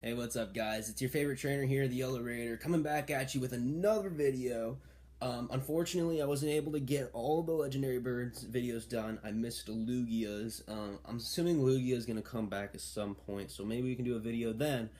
Hey, what's up, guys? It's your favorite trainer here, the Yellow Raider, coming back at you with another video. Unfortunately, I wasn't able to get all the Legendary Birds videos done. I missed Lugia's. I'm assuming Lugia's going to come back at some point, so maybe we can do a video then.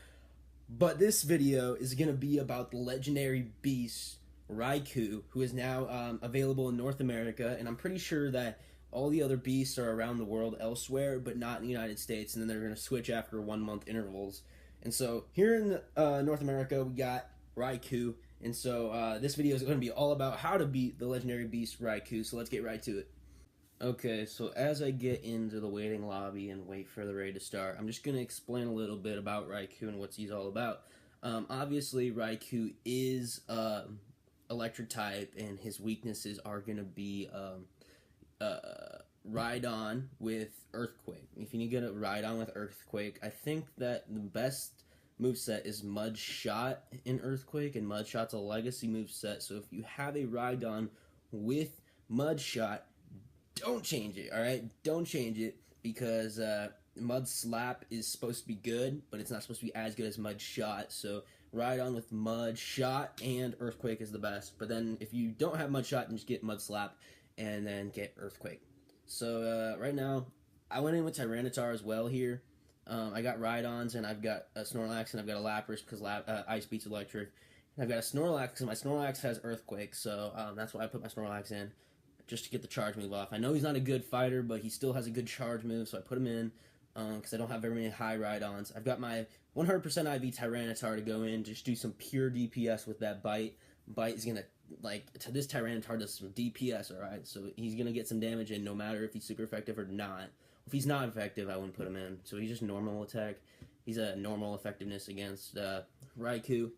But this video is going to be about the Legendary Beast, Raikou, who is now available in North America, and I'm pretty sure that all the other beasts are around the world elsewhere, but not in the United States, and then they're going to switch after 1 month intervals. And so here in North America, we got Raikou. And so this video is going to be all about how to beat the legendary beast Raikou. So let's get right to it. Okay, so as I get into the waiting lobby and wait for the raid to start, I'm just going to explain a little bit about Raikou and what he's all about. Obviously, Raikou is electric type, and his weaknesses are going to be Ride-On with Earthquake. If you get a Ride-On with Earthquake, I think that the best moveset is Mud Shot in Earthquake, and Mud Shot's a legacy moveset, so if you have a Ride-On with Mud Shot, don't change it, alright? Don't change it, because Mud Slap is supposed to be good, but it's not supposed to be as good as Mud Shot, so Ride-On with Mud Shot and Earthquake is the best. But then if you don't have Mud Shot, then just get Mud Slap and then get Earthquake. So right now, I went in with Tyranitar as well here. I got Ride-Ons, and I've got a Snorlax, and I've got a Lapras because Ice beats Electric. And I've got a Snorlax because my Snorlax has Earthquake, so that's why I put my Snorlax in, just to get the charge move off. I know he's not a good fighter, but he still has a good charge move, so I put him in because I don't have very many high Ride-Ons. I've got my 100% IV Tyranitar to go in, just do some pure DPS with that Bite. Bite is going to, this Tyranitar does some DPS, alright? So he's going to get some damage in no matter if he's super effective or not. If he's not effective, I wouldn't put him in. So he's just normal attack. He's a normal effectiveness against Raikou.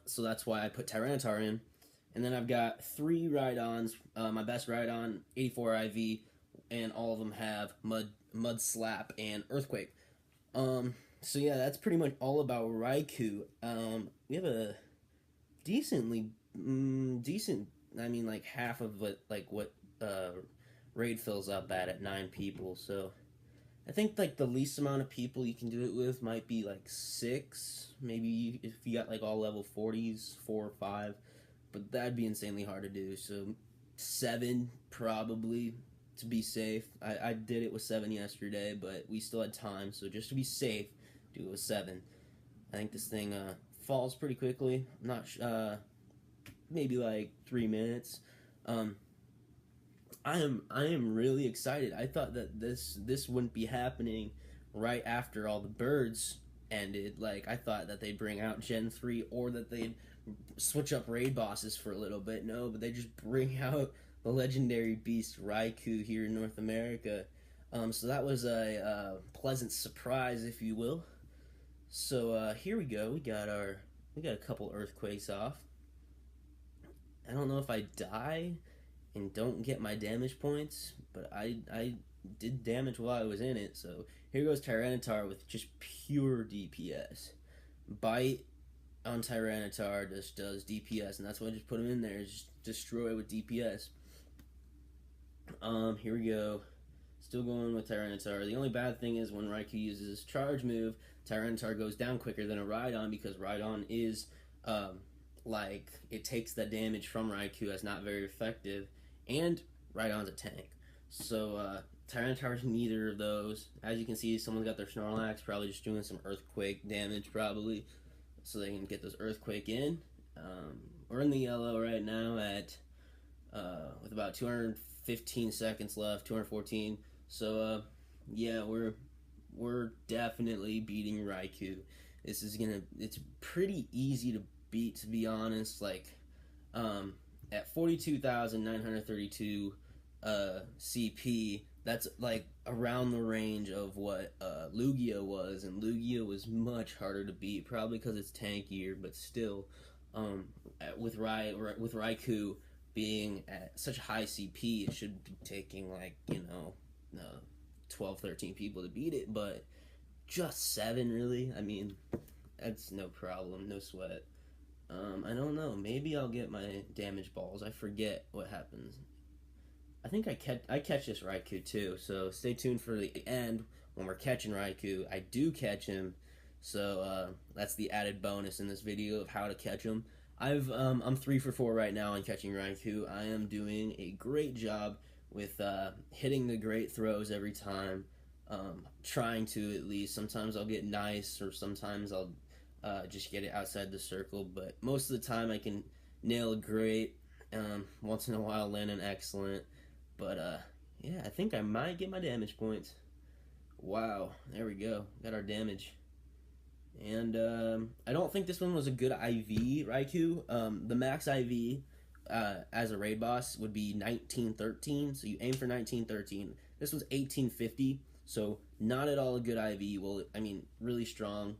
So that's why I put Tyranitar in. And then I've got 3 Ride-Ons. My best Ride-On, 84 IV, and all of them have Mud Slap and Earthquake. So yeah, that's pretty much all about Raikou. We have a decent, I mean, like half of what raid fills up at 9 people, so I think like the least amount of people you can do it with might be like 6, maybe if you got like all level 40s, 4 or 5, but that'd be insanely hard to do, so 7 probably to be safe. I did it with 7 yesterday, but we still had time, so just to be safe, do it with 7. I think this thing falls pretty quickly. I'm not maybe like 3 minutes. I am really excited. I thought that this wouldn't be happening right after all the birds ended. Like, I thought that they'd bring out Gen 3 or that they'd switch up raid bosses for a little bit. No, but they just bring out the legendary beast Raikou here in North America. So that was a pleasant surprise, if you will. So here we go. We got a couple earthquakes off. I don't know if I die and don't get my damage points, but I did damage while I was in it. So here goes Tyranitar with just pure DPS. Bite on Tyranitar just does DPS, and that's why I just put him in there. Just destroy with DPS. Here we go. Still going with Tyranitar. The only bad thing is when Raikou uses his charge move, Tyranitar goes down quicker than a Ride-On, because Ride-On is, it takes that damage from Raikou as not very effective, and Ride-On's a tank. So, Tyranitar's neither of those. As you can see, someone's got their Snorlax, probably just doing some Earthquake damage, probably, so they can get those Earthquake in. We're in the yellow right now at, with about 215 seconds left, 214. So, yeah, we're definitely beating Raikou. It's pretty easy to beat, to be honest. Like, at 42,932 CP, that's like around the range of what Lugia was, and Lugia was much harder to beat, probably because it's tankier, but still, with Raikou being at such high CP, it should be taking, like, 12, 13 people to beat it, but just 7, really? I mean, that's no problem, no sweat. I don't know, maybe I'll get my damage balls. I forget what happens. I think I catch this Raikou too, so stay tuned for the end when we're catching Raikou. I do catch him, So that's the added bonus in this video of how to catch them. I'm 3 for 4 right now in catching Raikou. I am doing a great job with hitting the great throws every time. Trying to, at least. Sometimes I'll get nice, or sometimes I'll just get it outside the circle. But most of the time I can nail a great. Once in a while land an excellent. But yeah, I think I might get my damage points. Wow, there we go. Got our damage. And I don't think this one was a good IV Raikou. The max IV as a raid boss would be 1913, so you aim for 1913. This was 1850, so not at all a good IV. Well, I mean, really strong,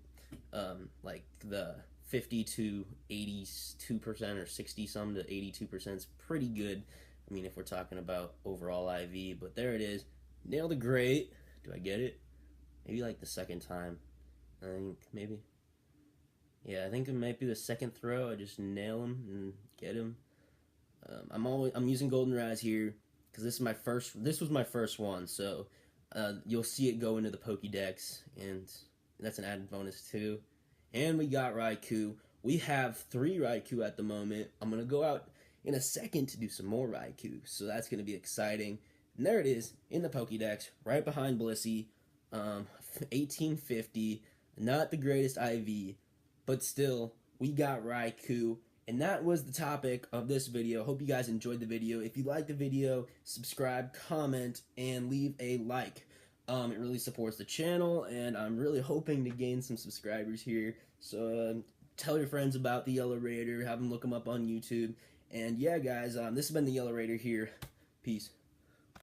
like the 50 to 82% or 60 some to 82% is pretty good. I mean, if we're talking about overall IV, but there it is. Nailed it great. Do I get it? Maybe like the second time. I think maybe. Yeah, I think it might be the second throw. I just nail him and get him. I'm using goldenrod here because this was my first one, so you'll see it go into the Pokedex, and that's an added bonus too. And we got Raikou. We have 3 Raikou at the moment. I'm gonna go out in a second to do some more Raikou, so that's gonna be exciting. And there it is in the Pokedex, right behind Blissey. 1850. Not the greatest IV, but still, we got Raikou. And that was the topic of this video. Hope you guys enjoyed the video. If you liked the video, subscribe, comment, and leave a like. It really supports the channel, and I'm really hoping to gain some subscribers here. So tell your friends about the Yellow Raider. Have them look them up on YouTube. And yeah, guys, this has been the Yellow Raider here. Peace.